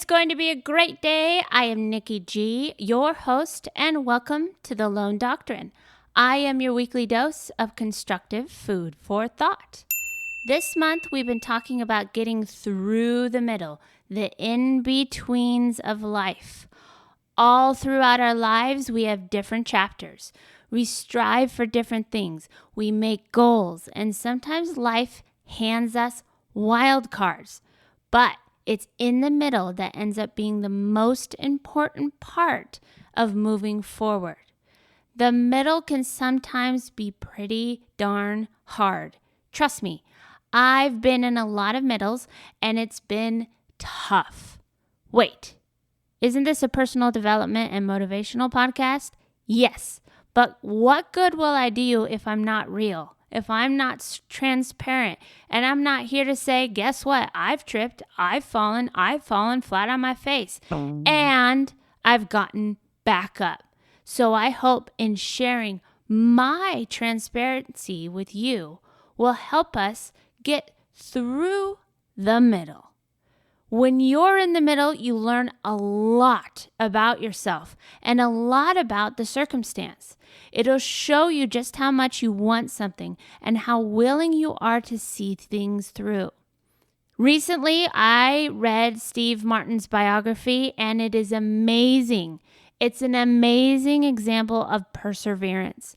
is going to be a great day. I am Nikki G, your host, and welcome to the Lone Doctrine. I am your weekly dose of constructive food for thought. This month, we've been talking about getting through the middle, the in-betweens of life. All throughout our lives, we have different chapters. We strive for different things. We make goals, and sometimes life hands us wild cards. But it's in the middle that ends up being the most important part of moving forward. The middle can sometimes be pretty darn hard. Trust me, I've been in a lot of middles and it's been tough. Wait, isn't this a personal development and motivational podcast? Yes, but what good will I do if I'm not real? If I'm not transparent and I'm not here to say, guess what? I've tripped, I've fallen flat on my face, and I've gotten back up. So I hope in sharing my transparency with you will help us get through the middle. When you're in the middle, you learn a lot about yourself and a lot about the circumstance. It'll show you just how much you want something and how willing you are to see things through. Recently, I read Steve Martin's biography, and it is amazing. It's an amazing example of perseverance.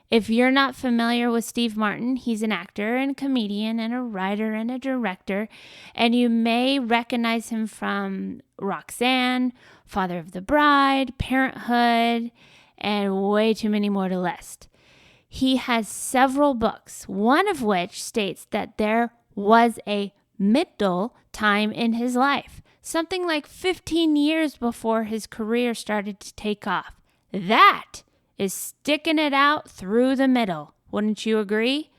If you're not familiar with Steve Martin, he's an actor and comedian and a writer and a director, and you may recognize him from Roxanne, Father of the Bride, Parenthood, and way too many more to list. He has several books, one of which states that there was a middle time in his life, something like 15 years before his career started to take off. That is sticking it out through the middle. Wouldn't you agree?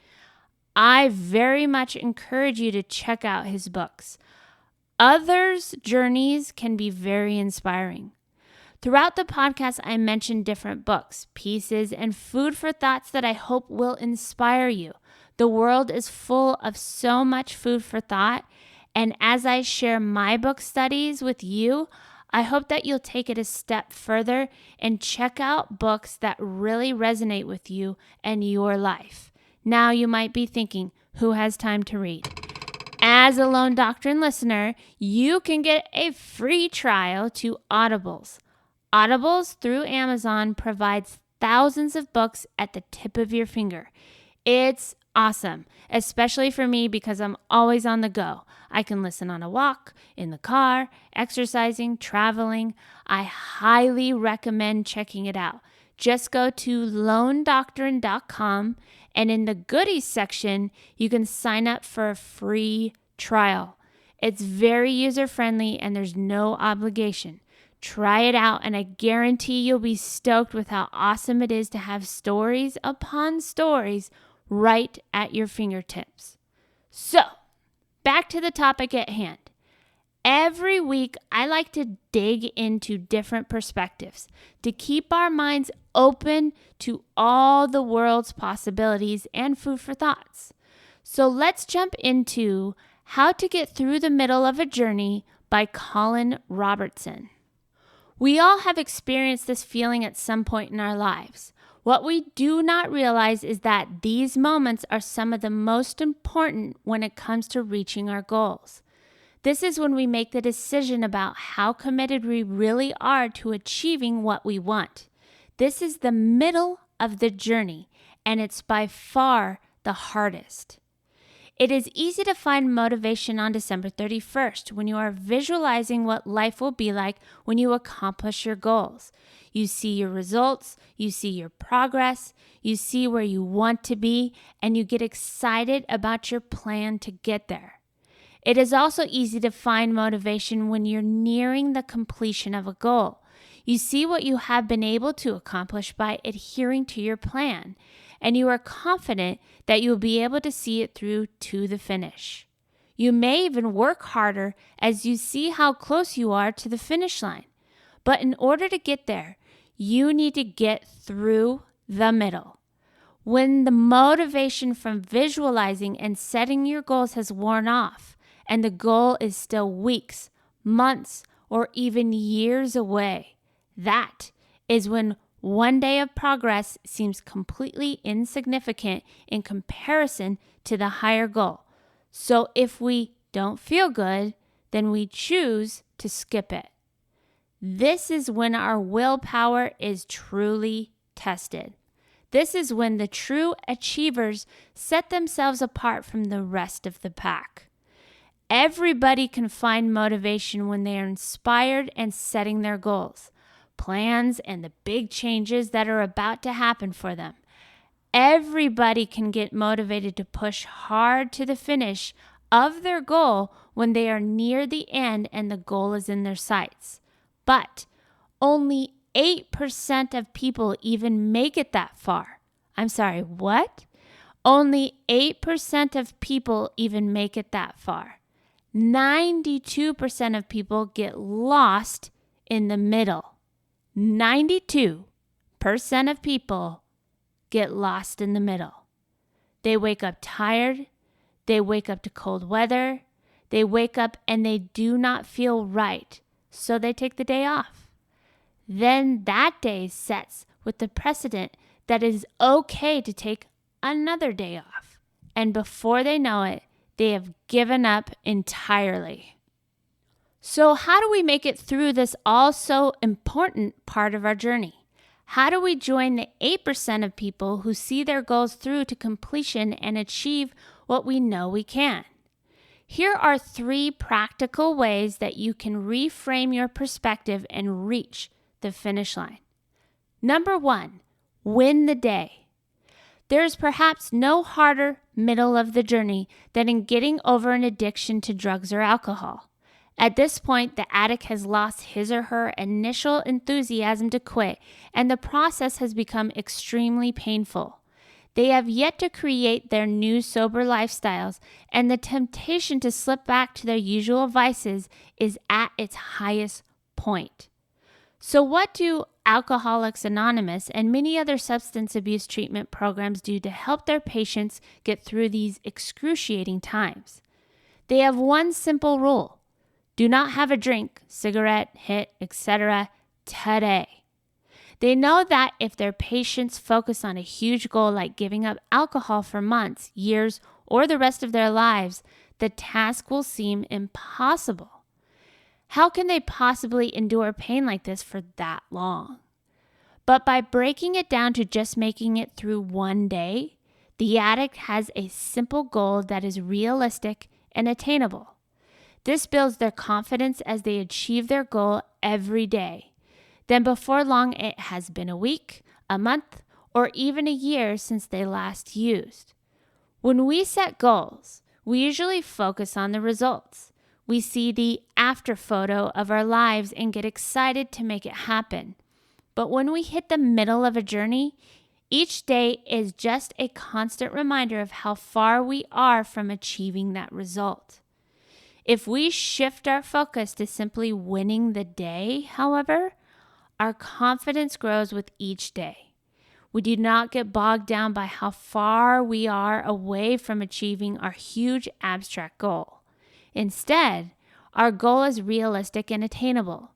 I very much encourage you to check out his books. Others' journeys can be very inspiring. Throughout the podcast, I mentioned different books, pieces, and food for thoughts that I hope will inspire you. The world is full of so much food for thought, and as I share my book studies with you, I hope that you'll take it a step further and check out books that really resonate with you and your life. Now you might be thinking, who has time to read? As a Lone Doctrine listener, you can get a free trial to Audibles. Audibles through Amazon provides thousands of books at the tip of your finger. It's awesome, especially for me because I'm always on the go. I can listen on a walk, in the car, exercising, traveling. I highly recommend checking it out. Just go to lonedoctrine.com, and in the goodies section, you can sign up for a free trial. It's very user-friendly and there's no obligation. Try it out, and I guarantee you'll be stoked with how awesome it is to have stories upon stories right at your fingertips. So, back to the topic at hand. Every week, I like to dig into different perspectives to keep our minds open to all the world's possibilities and food for thoughts. So let's jump into How to Get Through the Middle of a Journey by Colin Robertson. We all have experienced this feeling at some point in our lives. What we do not realize is that these moments are some of the most important when it comes to reaching our goals. This is when we make the decision about how committed we really are to achieving what we want. This is the middle of the journey, and it's by far the hardest. It is easy to find motivation on December 31st when you are visualizing what life will be like when you accomplish your goals. You see your results, you see your progress, you see where you want to be, and you get excited about your plan to get there. It is also easy to find motivation when you're nearing the completion of a goal. You see what you have been able to accomplish by adhering to your plan, and you are confident that you will be able to see it through to the finish. You may even work harder as you see how close you are to the finish line. But in order to get there, you need to get through the middle. When the motivation from visualizing and setting your goals has worn off, and the goal is still weeks, months, or even years away. That is when one day of progress seems completely insignificant in comparison to the higher goal. So if we don't feel good, then we choose to skip it. This is when our willpower is truly tested. This is when the true achievers set themselves apart from the rest of the pack. Everybody can find motivation when they are inspired and setting their goals, plans, and the big changes that are about to happen for them. Everybody can get motivated to push hard to the finish of their goal when they are near the end and the goal is in their sights. But only 8% of people even make it that far. I'm sorry, what? Only 8% of people even make it that far. 92% of people get lost in the middle. 92% of people get lost in the middle. They wake up tired. They wake up to cold weather. They wake up and they do not feel right, so they take the day off. Then that day sets with the precedent that it is okay to take another day off. And before they know it, they have given up entirely. So how do we make it through this also important part of our journey? How do we join the 8% of people who see their goals through to completion and achieve what we know we can? Here are 3 practical ways that you can reframe your perspective and reach the finish line. Number 1, win the day. There is perhaps no harder middle of the journey than in getting over an addiction to drugs or alcohol. At this point, the addict has lost his or her initial enthusiasm to quit, and the process has become extremely painful. They have yet to create their new sober lifestyles, and the temptation to slip back to their usual vices is at its highest point. So what do Alcoholics Anonymous and many other substance abuse treatment programs do to help their patients get through these excruciating times? They have one simple rule: do not have a drink, cigarette, hit, etc. today. They know that if their patients focus on a huge goal like giving up alcohol for months, years, or the rest of their lives, the task will seem impossible. How can they possibly endure pain like this for that long? But by breaking it down to just making it through one day, the addict has a simple goal that is realistic and attainable. This builds their confidence as they achieve their goal every day. Then before long, it has been a week, a month, or even a year since they last used. When we set goals, we usually focus on the results. We see the after photo of our lives and get excited to make it happen. But when we hit the middle of a journey, each day is just a constant reminder of how far we are from achieving that result. If we shift our focus to simply winning the day, however, our confidence grows with each day. We do not get bogged down by how far we are away from achieving our huge abstract goal. Instead, our goal is realistic and attainable.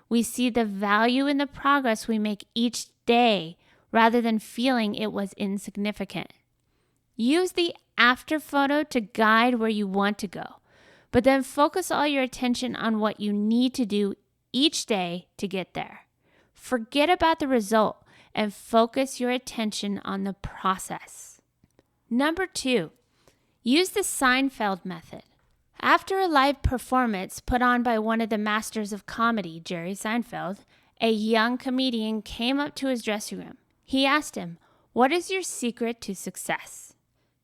We see the value in the progress we make each day rather than feeling it was insignificant. Use the after photo to guide where you want to go, but then focus all your attention on what you need to do each day to get there. Forget about the result and focus your attention on the process. Number 2, use the Seinfeld method. After a live performance put on by one of the masters of comedy, Jerry Seinfeld, a young comedian came up to his dressing room. He asked him, "What is your secret to success?"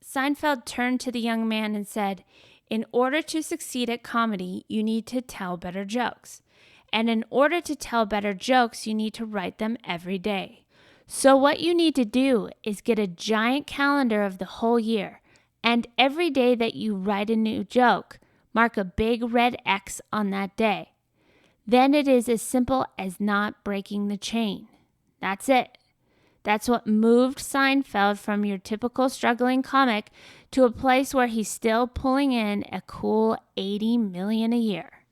Seinfeld turned to the young man and said, "In order to succeed at comedy, you need to tell better jokes. And in order to tell better jokes, you need to write them every day. So what you need to do is get a giant calendar of the whole year, and every day that you write a new joke, mark a big red X on that day. Then it is as simple as not breaking the chain. That's it." That's what moved Seinfeld from your typical struggling comic to a place where he's still pulling in a cool $80 million a year.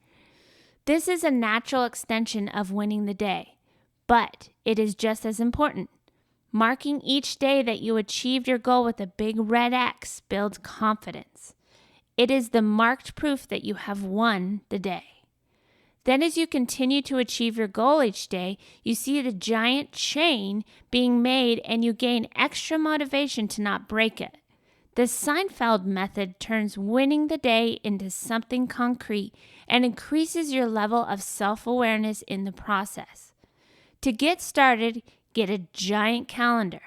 This is a natural extension of winning the day, but it is just as important. Marking each day that you achieved your goal with a big red X builds confidence. It is the marked proof that you have won the day. Then as you continue to achieve your goal each day, you see the giant chain being made and you gain extra motivation to not break it. The Seinfeld method turns winning the day into something concrete and increases your level of self-awareness in the process. To get started, get a giant calendar,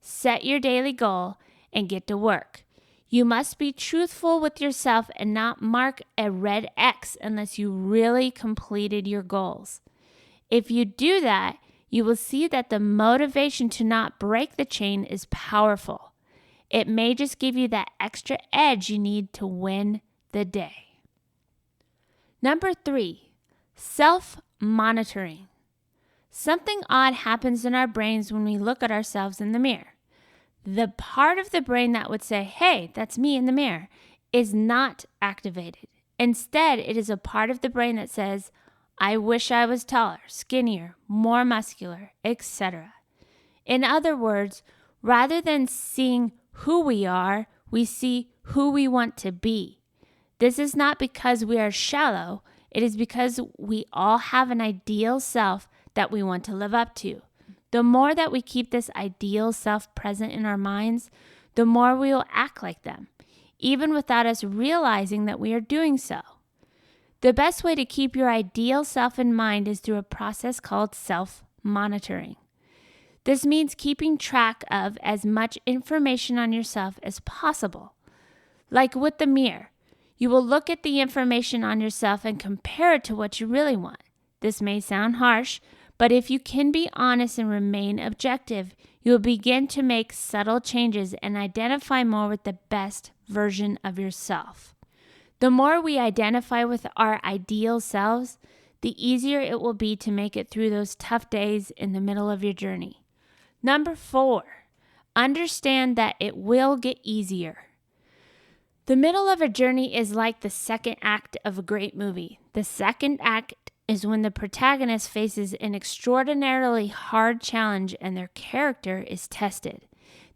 set your daily goal, and get to work. You must be truthful with yourself and not mark a red X unless you really completed your goals. If you do that, you will see that the motivation to not break the chain is powerful. It may just give you that extra edge you need to win the day. Number 3, self-monitoring. Something odd happens in our brains when we look at ourselves in the mirror. The part of the brain that would say, hey, that's me in the mirror, is not activated. Instead, it is a part of the brain that says, I wish I was taller, skinnier, more muscular, etc. In other words, rather than seeing who we are, we see who we want to be. This is not because we are shallow. It is because we all have an ideal self that we want to live up to. The more that we keep this ideal self present in our minds, the more we will act like them, even without us realizing that we are doing so. The best way to keep your ideal self in mind is through a process called self-monitoring. This means keeping track of as much information on yourself as possible. Like with the mirror, you will look at the information on yourself and compare it to what you really want. This may sound harsh, but if you can be honest and remain objective, you will begin to make subtle changes and identify more with the best version of yourself. The more we identify with our ideal selves, the easier it will be to make it through those tough days in the middle of your journey. Number 4, understand that it will get easier. The middle of a journey is like the second act of a great movie. The second act is when the protagonist faces an extraordinarily hard challenge and their character is tested.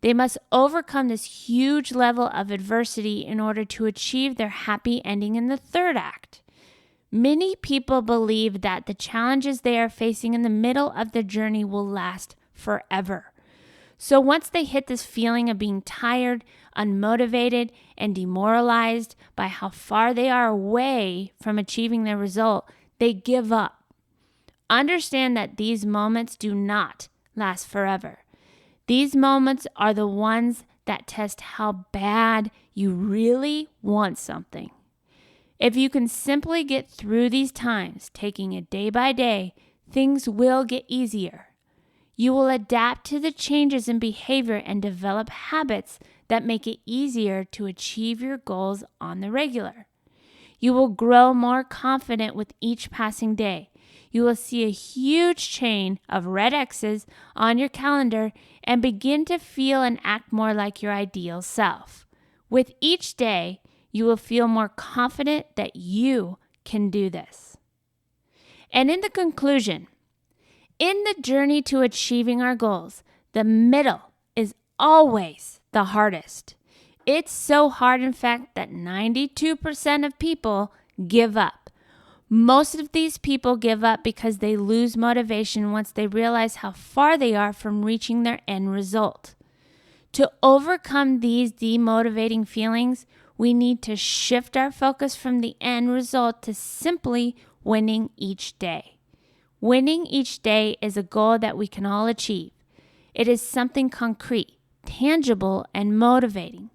They must overcome this huge level of adversity in order to achieve their happy ending in the third act. Many people believe that the challenges they are facing in the middle of the journey will last forever. So once they hit this feeling of being tired, unmotivated, and demoralized by how far they are away from achieving their result, they give up. Understand that these moments do not last forever. These moments are the ones that test how bad you really want something. If you can simply get through these times, taking it day by day, things will get easier. You will adapt to the changes in behavior and develop habits that make it easier to achieve your goals on the regular. You will grow more confident with each passing day. You will see a huge chain of red X's on your calendar and begin to feel and act more like your ideal self. With each day, you will feel more confident that you can do this. And in the conclusion, in the journey to achieving our goals, the middle is always the hardest. It's so hard, in fact, that 92% of people give up. Most of these people give up because they lose motivation once they realize how far they are from reaching their end result. To overcome these demotivating feelings, we need to shift our focus from the end result to simply winning each day. Winning each day is a goal that we can all achieve. It is something concrete, tangible, and motivating.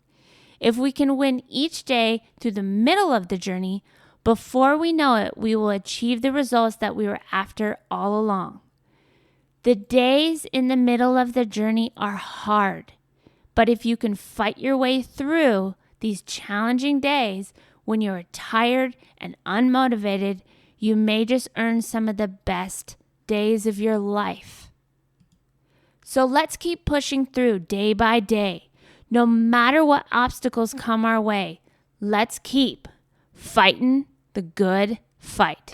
If we can win each day through the middle of the journey, before we know it, we will achieve the results that we were after all along. The days in the middle of the journey are hard, but if you can fight your way through these challenging days when you're tired and unmotivated, you may just earn some of the best days of your life. So let's keep pushing through day by day. No matter what obstacles come our way, let's keep fighting the good fight.